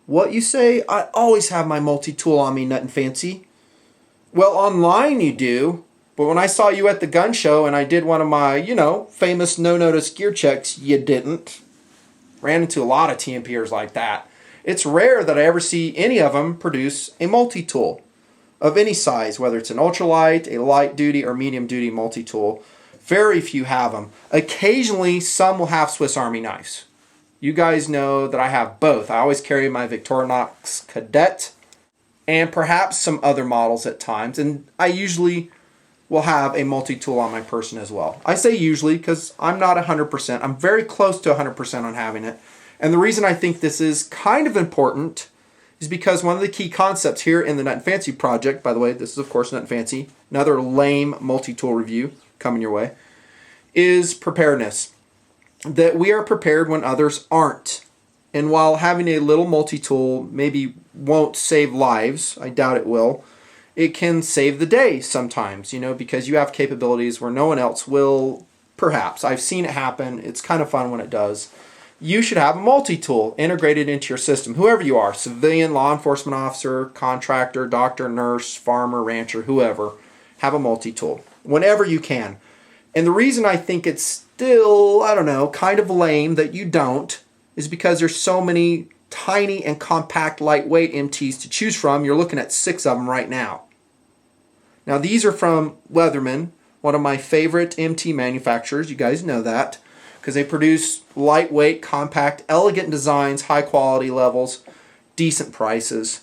What, you say? I always have my multi-tool on me, Nutnfancy. Well, online you do, but when I saw you at the gun show and I did one of my, famous no-notice gear checks, you didn't. Ran into a lot of TMPers like that. It's rare that I ever see any of them produce a multi-tool of any size, whether it's an ultralight, a light duty, or medium duty multi-tool. Very few have them. Occasionally, some will have Swiss Army knives. You guys know that I have both. I always carry my Victorinox Cadet and perhaps some other models at times. And I usually will have a multi-tool on my person as well. I say usually because I'm not 100%. I'm very close to 100% on having it. And the reason I think this is kind of important is because one of the key concepts here in the Nutnfancy project, by the way, this is of course Nutnfancy, another lame multi-tool review coming your way, is preparedness. That we are prepared when others aren't. And while having a little multi-tool maybe won't save lives, I doubt it will, it can save the day sometimes, because you have capabilities where no one else will, perhaps. I've seen it happen. It's kind of fun when it does. You should have a multi-tool integrated into your system, whoever you are, civilian, law enforcement officer, contractor, doctor, nurse, farmer, rancher, whoever, have a multi-tool whenever you can. And the reason I think it's still, kind of lame that you don't is because there's so many tiny and compact lightweight MTs to choose from. You're looking at 6 of them right now. Now these are from Leatherman, one of my favorite MT manufacturers. You guys know that because they produce lightweight, compact, elegant designs, high quality levels, decent prices.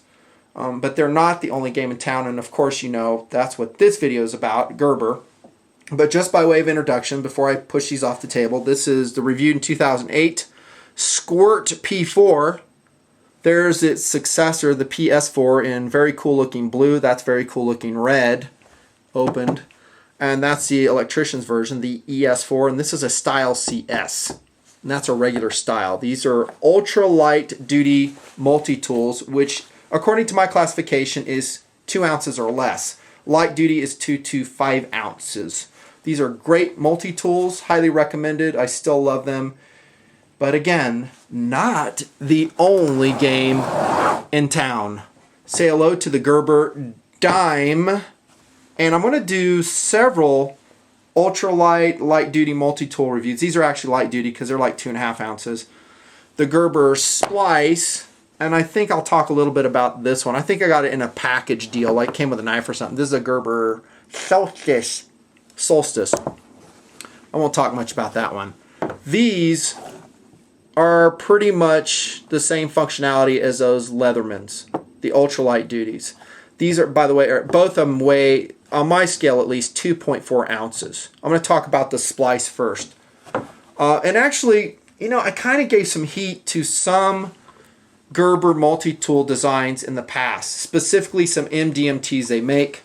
But they're not the only game in town, and of course that's what this video is about, Gerber. But just by way of introduction, before I push these off the table, this is the reviewed in 2008 Squirt P4. There's its successor, the PS4, in very cool looking blue. That's very cool looking red, opened. And that's the electrician's version, the ES4, and this is a Style CS. And that's a regular style. These are ultra light duty multi-tools, which according to my classification is 2 ounces or less. Light duty is 2 to 5 ounces. These are great multi-tools, highly recommended. I still love them. But again, not the only game in town. Say hello to the Gerber Dime. And I'm going to do several ultralight, light-duty multi-tool reviews. These are actually light-duty because they're like 2.5 ounces. The Gerber Splice. And I think I'll talk a little bit about this one. I think I got it in a package deal, like came with a knife or something. This is a Gerber Solstice. I won't talk much about that one. These are pretty much the same functionality as those Leathermans, the ultralight duties. These are, by the way, both of them weigh, on my scale at least, 2.4 ounces. I'm going to talk about the Splice first. And actually, I kind of gave some heat to some Gerber multi-tool designs in the past, specifically some MDMTs they make.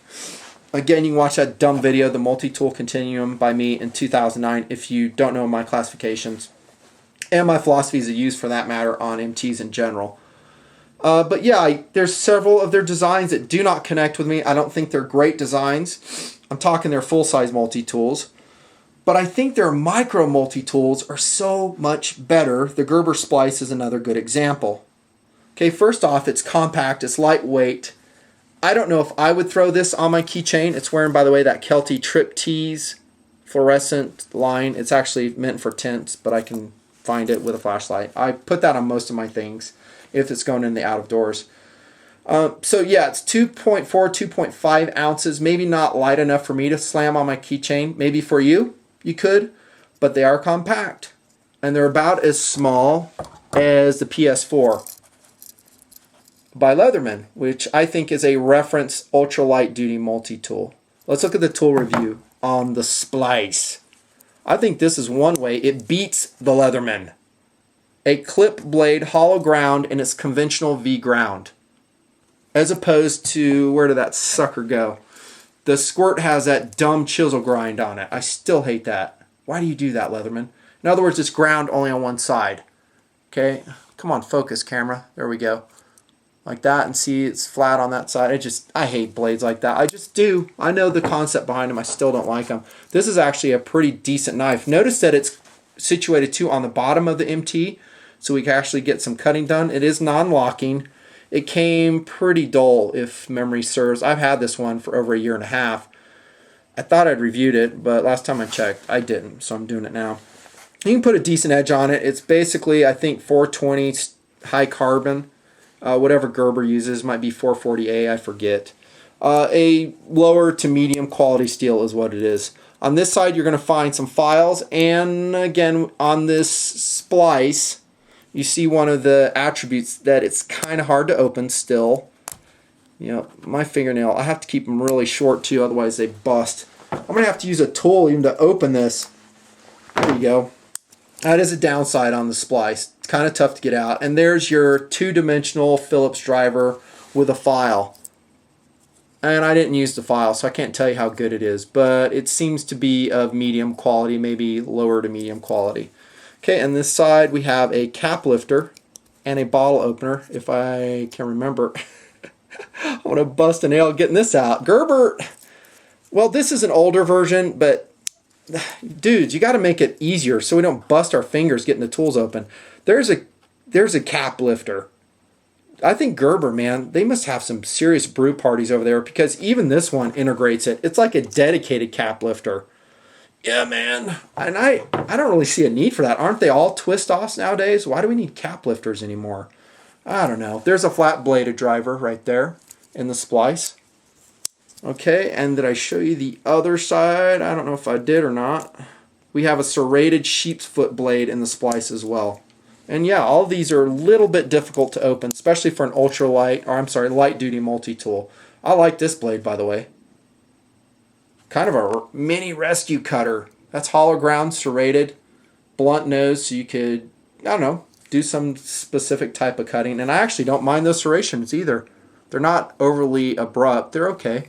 Again, you can watch that dumb video, the multi-tool continuum by me in 2009, if you don't know my classifications and my philosophies of use for that matter on MTs in general. But yeah, there's several of their designs that do not connect with me. I don't think they're great designs. I'm talking their full-size multi-tools. But I think their micro multi-tools are so much better. The Gerber Splice is another good example. Okay, first off, it's compact, it's lightweight. I don't know if I would throw this on my keychain. It's wearing, by the way, that Kelty Trip Tees fluorescent line. It's actually meant for tints, but I can find it with a flashlight. I put that on most of my things if it's going in the out of doors. So yeah, it's 2.4, 2.5 ounces. Maybe not light enough for me to slam on my keychain. Maybe for you, you could, but they are compact. And they're about as small as the PS4 by Leatherman, which I think is a reference ultralight duty multi-tool. Let's look at the tool review on the Splice. I think this is one way it beats the Leatherman. A clip blade, hollow ground, and its conventional V ground. As opposed to, where did that sucker go? The Squirt has that dumb chisel grind on it. I still hate that. Why do you do that, Leatherman? In other words, it's ground only on one side. Okay, come on, focus camera. There we go. Like that, and see it's flat on that side. I hate blades like that. I just do. I know the concept behind them. I still don't like them. This is actually a pretty decent knife. Notice that it's situated too on the bottom of the MT. so we can actually get some cutting done. It is non-locking. It came pretty dull, if memory serves. I've had this one for over 1.5 years. I thought I'd reviewed it, but last time I checked, I didn't, so I'm doing it now. You can put a decent edge on it. It's basically, I think, 420 high carbon. Whatever Gerber uses, might be 440A, I forget. A lower to medium quality steel is what it is. On this side, you're going to find some files, and again, on this splice, you see one of the attributes that it's kind of hard to open still. You know, my fingernail, I have to keep them really short too, otherwise they bust. I'm going to have to use a tool even to open this. There you go. That is a downside on the splice. It's kind of tough to get out. And there's your two-dimensional Phillips driver with a file. And I didn't use the file, so I can't tell you how good it is. But it seems to be of medium quality, maybe lower to medium quality. Okay, and this side we have a cap lifter and a bottle opener, if I can remember. I want to bust a nail getting this out. Gerber, well, this is an older version, but dudes, you got to make it easier so we don't bust our fingers getting the tools open. There's a cap lifter. I think Gerber, man, they must have some serious brew parties over there, because even this one integrates it. It's like a dedicated cap lifter. Yeah, man. And I don't really see a need for that. Aren't they all twist-offs nowadays? Why do we need cap lifters anymore? I don't know. There's a flat bladed driver right there in the splice. Okay, and did I show you the other side? I don't know if I did or not. We have a serrated sheep's foot blade in the splice as well. And yeah, all of these are a little bit difficult to open, especially for an ultralight, or I'm sorry, light duty multi-tool. I like this blade, by the way. Kind of a mini rescue cutter. That's hollow ground, serrated, blunt nose, so you could, I don't know, do some specific type of cutting. And I actually don't mind those serrations either. They're not overly abrupt. They're okay.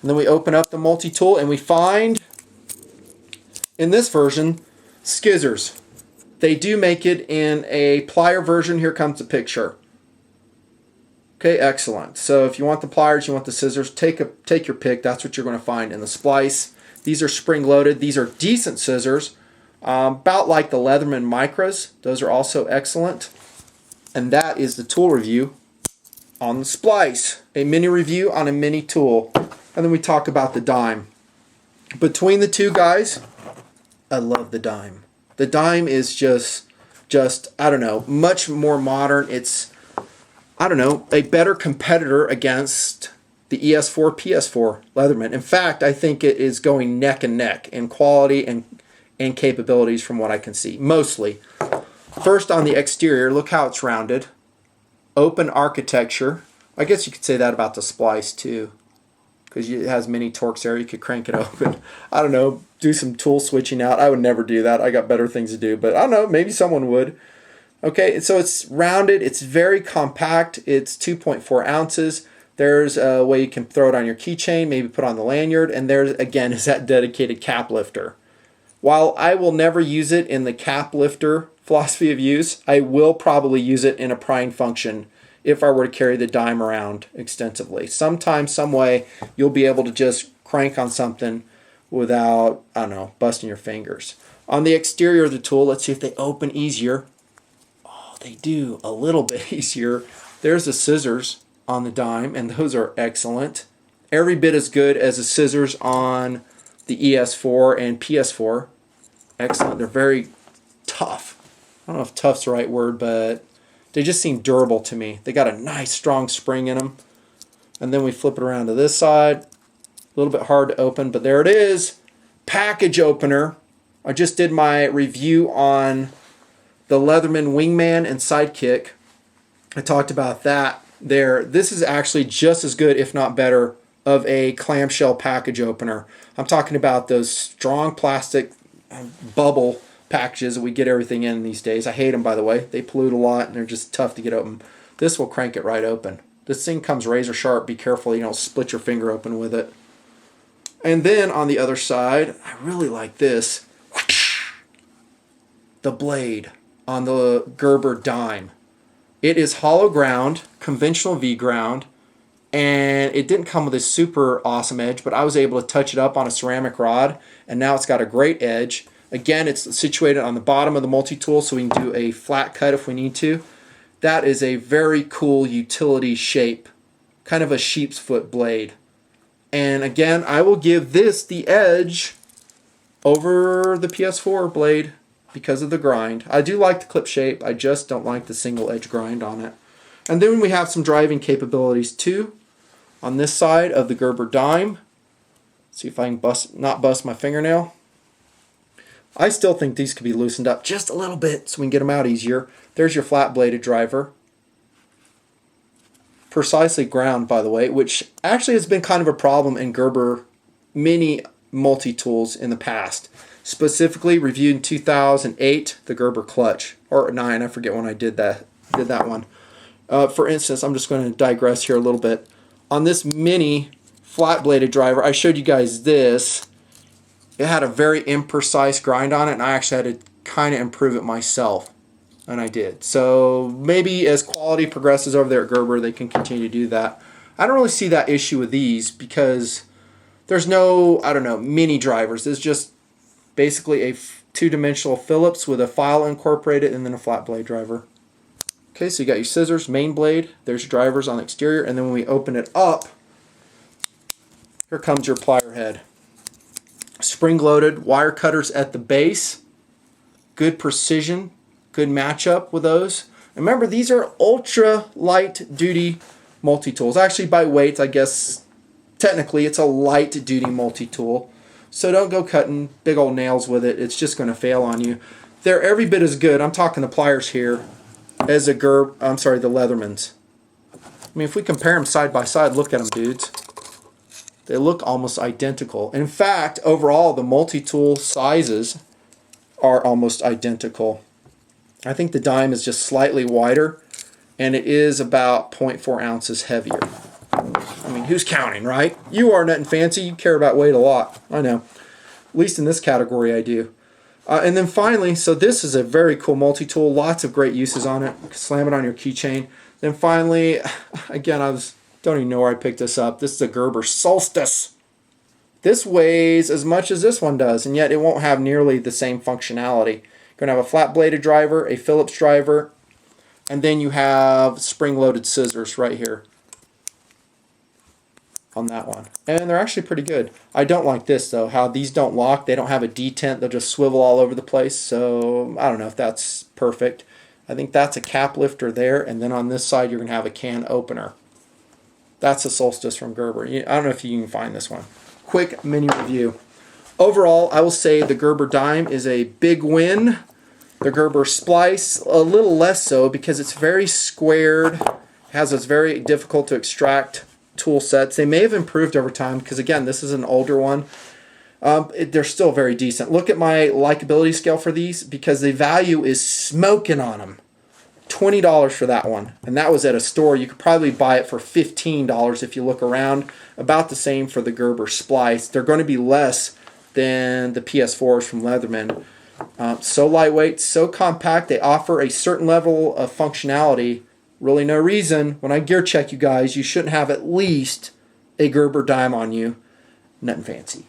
And then we open up the multi-tool and we find, in this version, skizzers. They do make it in a plier version. Here comes the picture. Okay, excellent. So if you want the pliers, you want the scissors, take your pick. That's what you're going to find in the splice. These are spring-loaded. These are decent scissors, about like the Leatherman Micras. Those are also excellent. And that is the tool review on the splice. A mini review on a mini tool. And then we talk about the dime. Between the two guys, I love the dime. The dime is just I don't know, much more modern. It's, I don't know, a better competitor against the ES4 PS4 Leatherman. In fact, I think it is going neck and neck in quality and capabilities from what I can see, mostly. First, on the exterior, look how it's rounded. Open architecture. I guess you could say that about the splice too, because it has many torques there. You could crank it open. I don't know, do some tool switching out. I would never do that. I got better things to do, but I don't know, maybe someone would. Okay, so it's rounded. It's very compact. It's 2.4 ounces. There's a way you can throw it on your keychain, maybe put on the lanyard, and there again is that dedicated cap lifter. While I will never use it in the cap lifter philosophy of use, I will probably use it in a prying function if I were to carry the dime around extensively. Sometime, some way, you'll be able to just crank on something without, I don't know, busting your fingers. On the exterior of the tool, let's see if they open easier. Oh, they do a little bit easier. There's the scissors on the dime, and those are excellent. Every bit as good as the scissors on the ES4 and PS4. Excellent. They're very tough. I don't know if tough's the right word, but they just seem durable to me. They got a nice strong spring in them. And then we flip it around to this side. A little bit hard to open, but there it is. Package opener. I just did my review on the Leatherman Wingman and Sidekick. I talked about that there. This is actually just as good, if not better, of a clamshell package opener. I'm talking about those strong plastic bubble packages that we get everything in these days. I hate them, by the way. They pollute a lot and they're just tough to get open. This will crank it right open. This thing comes razor sharp. Be careful you don't split your finger open with it. And then on the other side, I really like this. The blade on the Gerber Dime. It is hollow ground, conventional V ground, and it didn't come with a super awesome edge, but I was able to touch it up on a ceramic rod, and now it's got a great edge. Again, it's situated on the bottom of the multi-tool so we can do a flat cut if we need to. That is a very cool utility shape, kind of a sheep's foot blade. And again, I will give this the edge over the PS4 blade because of the grind. I do like the clip shape, I just don't like the single edge grind on it. And then we have some driving capabilities too on this side of the Gerber Dime. See if I can not bust my fingernail. I still think these could be loosened up just a little bit so we can get them out easier. There's your flat bladed driver. Precisely ground, by the way, which actually has been kind of a problem in Gerber mini multi-tools in the past. Specifically reviewed in 2008, the Gerber clutch, or 9, I forget when I did that one. For instance, I'm just going to digress here a little bit. On this mini flat bladed driver, I showed you guys this. It had a very imprecise grind on it, and I actually had to kind of improve it myself, and I did. So maybe as quality progresses over there at Gerber, they can continue to do that. I don't really see that issue with these because there's no, I don't know, mini drivers. It's just basically a two-dimensional Phillips with a file incorporated and then a flat blade driver. Okay, so you got your scissors, main blade, there's your drivers on the exterior, and then when we open it up, here comes your plier head. Spring-loaded wire cutters at the base, good precision, good matchup with those. And remember, these are ultra light duty multi-tools. Actually, by weight, I guess technically it's a light duty multi-tool. So don't go cutting big old nails with it. It's just going to fail on you. They're every bit as good, I'm talking the pliers here, as the Leathermans. I mean, if we compare them side by side, look at them, dudes. They look almost identical. In fact, overall, the multi-tool sizes are almost identical. I think the Dime is just slightly wider, and it is about 0.4 ounces heavier. I mean, who's counting, right? You are Nutnfancy. You care about weight a lot. I know. At least in this category, I do. And then finally, so this is a very cool multi-tool. Lots of great uses on it. You can slam it on your keychain. Then finally, again, don't even know where I picked this up. This is a Gerber Solstice. This weighs as much as this one does, and yet it won't have nearly the same functionality. You're going to have a flat-bladed driver, a Phillips driver, and then you have spring-loaded scissors right here on that one. And they're actually pretty good. I don't like this, though, how these don't lock. They don't have a detent. They'll just swivel all over the place, so I don't know if that's perfect. I think that's a cap lifter there, and then on this side you're going to have a can opener. That's a Solstice from Gerber. I don't know if you can find this one. Quick mini review. Overall, I will say the Gerber Dime is a big win. The Gerber Splice, a little less so because it's very squared, has this very difficult to extract tool sets. They may have improved over time because, again, this is an older one. They're still very decent. Look at my likability scale for these because the value is smoking on them. $20 for that one, and that was at a store. You could probably buy it for $15 if you look around. About the same for the Gerber Splice. They're going to be less than the PS4s from Leatherman. So lightweight, so compact. They offer a certain level of functionality. Really no reason, when I gear check you guys, you shouldn't have at least a Gerber Dime on you. Nutnfancy.